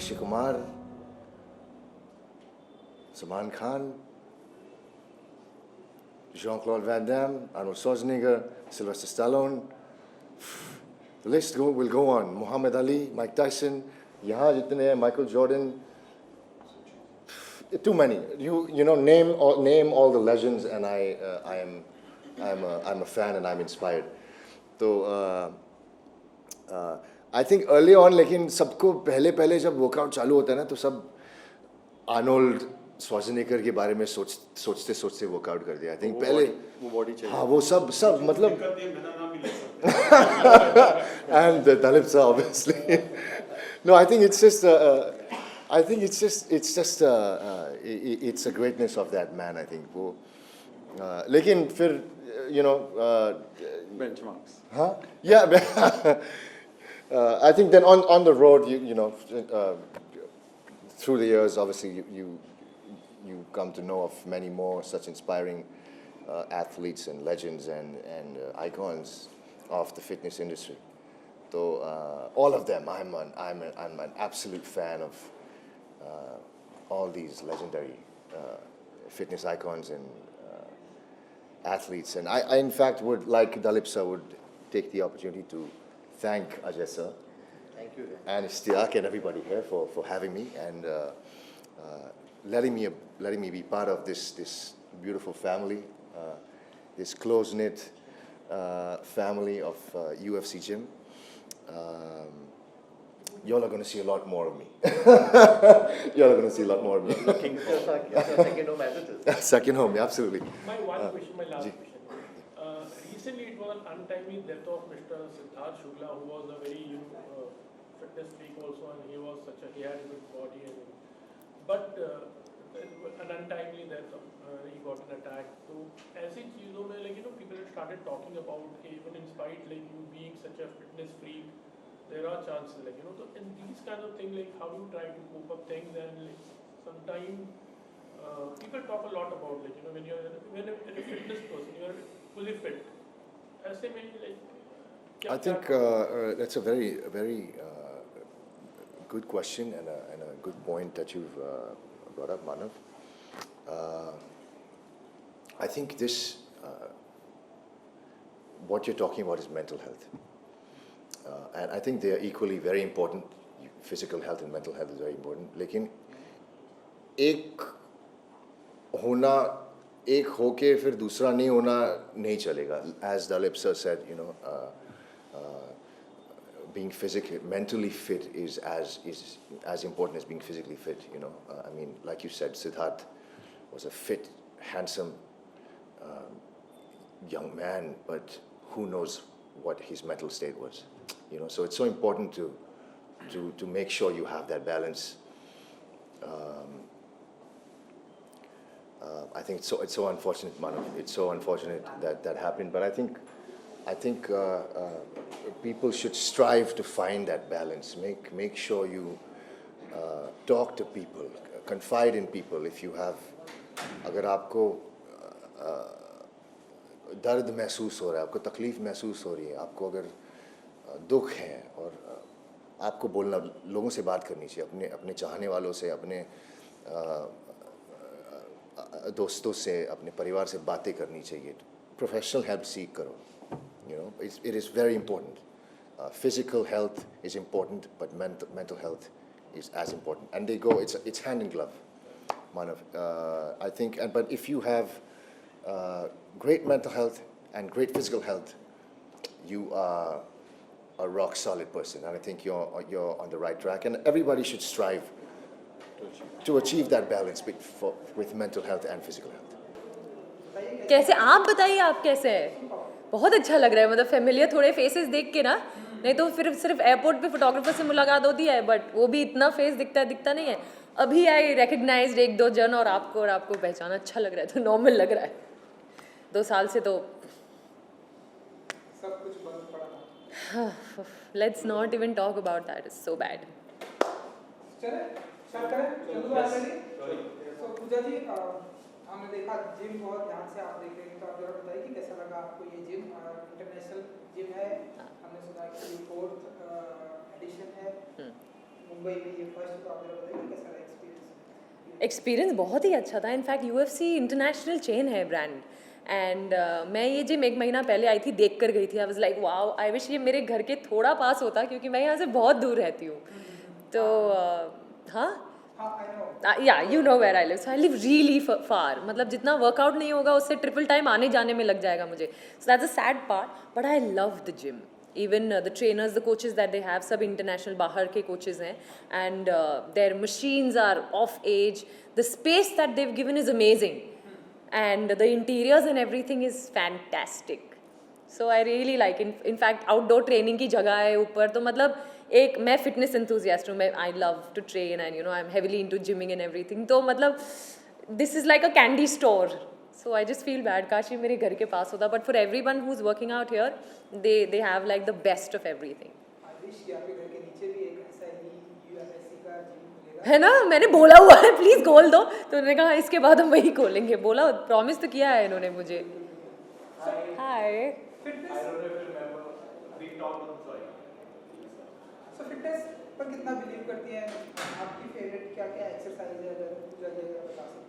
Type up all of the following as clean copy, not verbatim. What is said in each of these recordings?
Akshay Kumar, Salman Khan, Jean-Claude Van Damme, Arnold Schwarzenegger, Sylvester Stallone. The list will go on. Muhammad Ali, Mike Tyson, यहाँ जितने हैं, Michael Jordan. Too many. You know, name all the legends, and I'm a fan and I'm inspired. So I think early on, लेकिन सबको पहले जब workout चालू होता है ना, तो सब आर्नोल्ड श्वार्ज़नेगर के बारे में सोचते वर्कआउट कर दिया. I think पहले वो बॉडी चाहिए. हाँ, वो सब मतलब and Dalip sir, obviously. No, I think it's just it's a greatness of that man. I think वो लेकिन फिर you know benchmarks. huh? Yeah. I think then on the road, you know, through the years, obviously you come to know of many more such inspiring athletes and legends and icons of the fitness industry. So all of them, I'm an absolute fan of all these legendary fitness icons and athletes. And I in fact would, like Dalip sir, would take the opportunity to thank Ajay sir. Thank you. And Ishtiaq and everybody here for having me and letting me be part of this beautiful family, this close-knit family of UFC gym. Y'all are going to see a lot more of me. Y'all are going to see a lot more of me. Looking for second home as it is. Second home, absolutely. My last question. Recently, it was an untimely death of Mr. Siddharth Shukla, who was a very fitness freak also, and he had a good body. But an untimely death, he got an attack. So, ऐसी चीजों में people have started talking about, even in spite you being such a fitness freak, there are chances so in these kind of things, how do you try to cope up things, and sometimes people talk a lot about when you're a fitness person, you're fully fit. ऐसे में I think that's a very good question and a good point that you've brought up, Manav. I think this what you're talking about is mental health, and I think they are equally very important. Physical health and mental health is very important. लेकिन एक होके फिर दूसरा नहीं होना नहीं चलेगा. As Dalip sir said, being mentally fit is as important as being physically fit. I mean, like you said, Siddharth was a fit, handsome young man, but who knows what his mental state was. So it's so important to make sure you have that balance. I think it's so unfortunate, Manav. It's so unfortunate that happened. But I think people should strive to find that balance. Make sure you talk to people, confide in people. If you have, अगर आपको दर्द महसूस हो रहा है, आपको तकलीफ महसूस हो रही है, आपको अगर दुख है, और आपको बोलना, लोगों से बात करनी चाहिए, अपने चाहने वालों से, अपने दोस्तों से, अपने परिवार से बातें करनी चाहिए. प्रोफेशनल हेल्प सीख करो. It is very important. Physical health is important, but mental health is as important, and they go. It's hand in glove, Manav. I think, but if you have great mental health and great physical health, you are a rock solid person, and I think you're on the right track. And everybody should strive to achieve that balance with mental health and physical health. कैसे आप बताइए, आप कैसे हैं? बहुत अच्छा लग रहा है, मतलब फैमिलियर थोड़े फेसेस देख के ना, नहीं तो फिर सिर्फ एयरपोर्ट पे फोटोग्राफर से मुलाकात होती है, बट वो भी इतना फेस दिखता नहीं है. अभी आई रिकग्नाइज्ड एक दो जन और आपको पहचाना, अच्छा लग रहा है, तो नॉर्मल लग रहा है. 2 साल से तो सब कुछ बंद पड़ा. Let's not even talk about that, is so bad. चले स्टार्ट करें. चलो ऑलरेडी. सो पूजा जी, हमने देखा जिम बहुत ध्यान से आप देख रहे हैं, तो आप जरा बताइए कि कैसा लगा आपको ये जिम. इंटरनेशनल जिम है, हमने सुना कि 4th एडिशन है. मुंबई में ये फर्स्ट, तो आप जरा बताइए कैसा रहा एक्सपीरियंस? एक्सपीरियंस बहुत ही अच्छा था. इनफैक्ट UFC इंटरनेशनल चेन है ब्रांड. एंड मैं ये जिम 1 महीना पहले आई थी, देख कर गई थी. I was like wow, I wish ये मेरे घर के थोड़ा पास होता, क्योंकि मैं यहाँ से बहुत दूर रहती हूँ. तो हाँ, हाँ, I know. Yeah you know where I live. So I live really far. मतलब जितना वर्कआउट नहीं होगा उससे ट्रिपल टाइम आने जाने में लग जाएगा मुझे. So that's a sad part, but I love the gym. Even the trainers, the coaches that they have, सब international बाहर के coaches हैं, and their machines are of age. The space that they've given is amazing, and the interiors and everything is fantastic. So I really like. In fact, outdoor training की जगह है ऊपर, तो मतलब एक मैं fitness enthusiast हूँ. मैं I love to train, and you know I'm heavily into gymming and everything. तो मतलब this is like a candy store. So I just feel bad. काश ये मेरे घर के पास होता. But for everyone who's working out here, they have like the best of everything. I wish कि आपके घर के नीचे भी एक ऐसा ही यूएफएससी का जिम खुलेगा. है ना, मैंने बोला हुआ है प्लीज खोल दो. तो उन्होंने कहा इसके बाद हम वही खोलेंगे. बोला, प्रॉमिस तो किया है इन्होंने मुझे. Hi. Fitness, I don't know if you remember, we talked on Friday. So fitness पर कितना बिलीव करती हैं? आपकी फेवरेट क्या क्या एक्सरसाइज है, अगर पूजा जाए बता सकते हैं?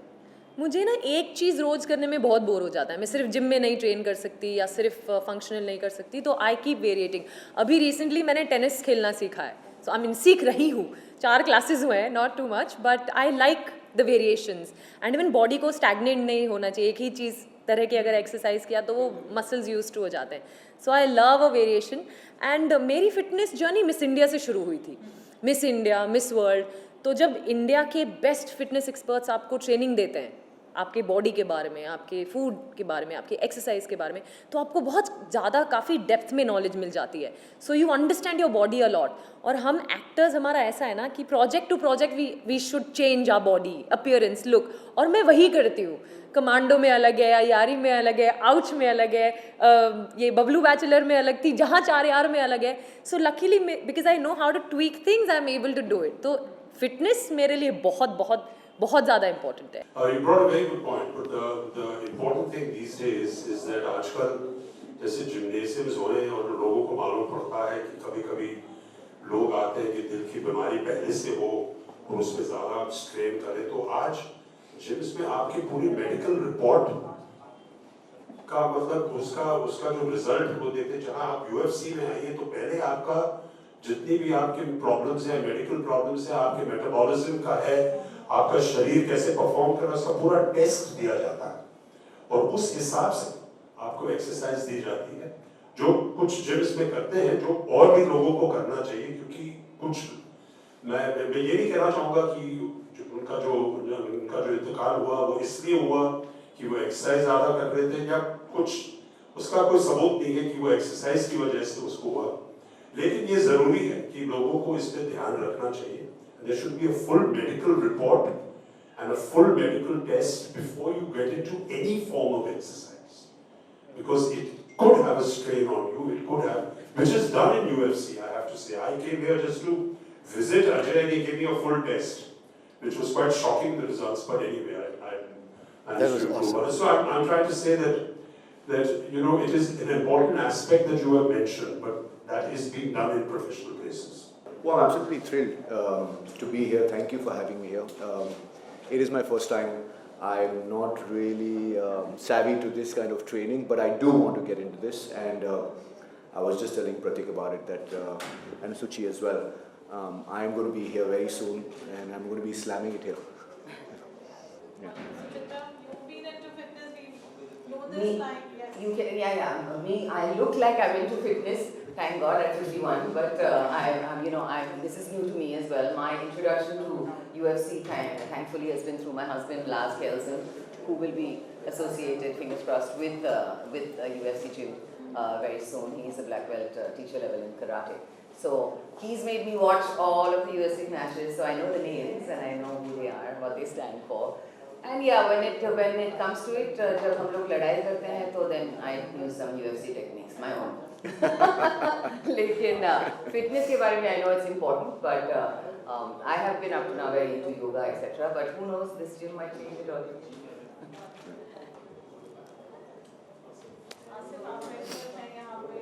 मुझे ना एक चीज़ रोज़ करने में बहुत बोर हो जाता है. मैं सिर्फ जिम में नहीं ट्रेन कर सकती या सिर्फ फंक्शनल नहीं कर सकती. तो आई कीप वेरिएटिंग. अभी रिसेंटली मैंने टेनिस खेलना सीखा है. सो आई मीन सीख रही हूँ. 4 क्लासेस हुए हैं, not too much, but I like the variations. And even body को स्टैग्नेट नहीं होना चाहिए. एक ही चीज़ तरह की अगर एक्सरसाइज किया तो वो मसल्स यूज टू हो जाते हैं. So I love a variation. And मेरी फिटनेस जर्नी मिस इंडिया से शुरू हुई थी. Miss India, miss world. तो जब इंडिया के बेस्ट फिटनेस एक्सपर्ट्स आपको ट्रेनिंग देते हैं आपके बॉडी के बारे में, आपके फूड के बारे में, आपके एक्सरसाइज के बारे में, तो आपको बहुत ज़्यादा काफ़ी डेप्थ में नॉलेज मिल जाती है. So you understand your body a lot. और हम एक्टर्स, हमारा ऐसा है ना कि project to project we should change our body appearance, look. और मैं वही करती हूँ. कमांडो में अलग है, यारी में अलग है, आउच में अलग है, ये बबलू बैचलर में अलग थी, जहाँ 4 यार में अलग है. So luckily because I know how to tweak things, I am able to do it. तो फिटनेस मेरे लिए बहुत बहुत बहुत ज़्यादा इम्पोर्टेंट है. You brought a very good point, but the important thing these days is that आजकल जैसे जिम्नेशियम्स हो रहे हैं और लोगों को मालूम पड़ता है कि कभी-कभी लोग आते हैं कि दिल की बीमारी पहले से हो और उसमें ज़्यादा स्ट्रेन करें. तो आज जिम्स में आपकी पूरी मेडिकल रिपोर्ट का मतलब उसका जो रिजल्ट है वो देते हैं. जहाँ आप UFC में आइए तो पहले आपका जितनी भी आपके प्रॉब्लम्स हैं, मेडिकल प्रॉब्लम्स हैं, आपके मेटाबॉलिज्म का है, आपका शरीर कैसे परफॉर्म कर रहा है, उसका पूरा टेस्ट दिया जाता है और उस हिसाब से आपको एक्सरसाइज दी जाती है, जो कुछ जिम्स में करते हैं, जो और भी लोगों को करना चाहिए. क्योंकि कुछ मैं ये नहीं कहना चाहूँगा कि उनका जो इंतकाल हुआ वो इसलिए हुआ कि वो एक्सरसाइज ज़्यादा कर रहे थे या कुछ, उसका कोई सबूत नहीं है कि वो एक्सरसाइज की वजह से उसको हुआ. लेकिन ये ज़रूरी है कि लोगों को इस पर ध्यान रखना चाहिए. There should be a full medical report and a full medical test before you get into any form of exercise, because it could have a strain on you. It could have, which is done in UFC. I have to say, I came here just to visit Ajay, and he gave me a full test, which was quite shocking, the results. But anyway, I managed to improve on it. So I'm trying to say that you know it is an important aspect that you have mentioned, but that is being done in professional places. Well, I'm absolutely thrilled to be here. Thank you for having me here. It is my first time. I'm not really savvy to this kind of training, but I do want to get into this. And I was just telling Pratik about it, that and Suchi as well. I'm going to be here very soon, and I'm going to be slamming it here. Yeah. Suchita, you've been into fitness, we know Me? this time, yes. You can, yeah. Me, I look like I'm into fitness. Thank God at 51, but this is new to me as well. My introduction to UFC, thankfully, has been through my husband, Lars Kelsen, who will be associated, fingers crossed, with UFC gym very soon. He's a black belt teacher level in karate. So he's made me watch all of the UFC matches, so I know the names and I know who they are, what they stand for. And yeah, when it comes to it, जब हम लोग लड़ाई करते हैं, तो then I use some UFC techniques, my own. लेकिन fitness के बारे में I know it's important, but I have been up to now very into yoga, etc. But who knows, this gym might change it all. Asif, आप regular हैं यहाँ पे.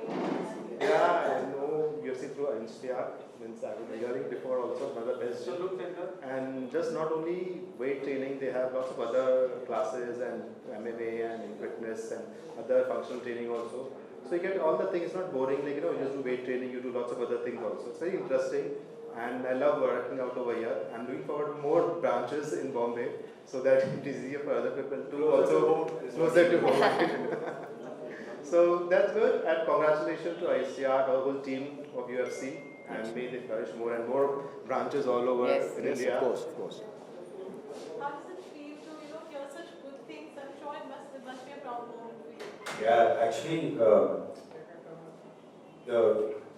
Yeah, I know UFC through NCR. Means I was hearing before also. My best So look center, and just not only weight training, they have lots of other classes and MMA and fitness and other functional training also. So you get all the things, not boring, like, you know, you just do weight training, you do lots of other things also. It's very interesting and I love working out over here. I'm looking forward to more branches in Bombay so that it is easier for other people to also closer to home. So that's good, and congratulations to ICR, our whole team of UFC, and may they flourish more and more branches all over Yes. in Yes, India. of course, of course. How does it feel to, hear such good things? I'm sure it must be a proud moment for you. Yeah, actually,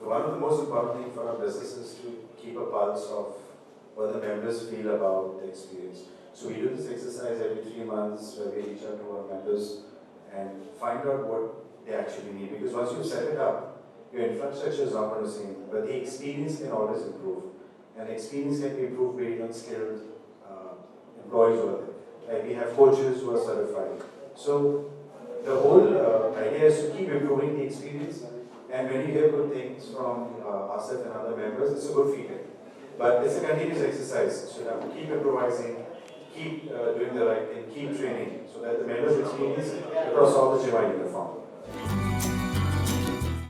one of the most important things for our business is to keep a pulse of what the members feel about the experience. So we do this exercise every 3 months where we reach out to our members and find out what they actually need. Because once you set it up, your infrastructure is not going to same, but the experience can always improve. And experience can be improved based on skilled employees over there. Like we have coaches who are certified. So the whole idea is to keep improving the experience. And when you hear good things from Asif and other members, it's a good feeling. But it's a continuous exercise. So you have to keep improvising, keep doing the right thing, keep training, so that the members experience across all the Jima uniform.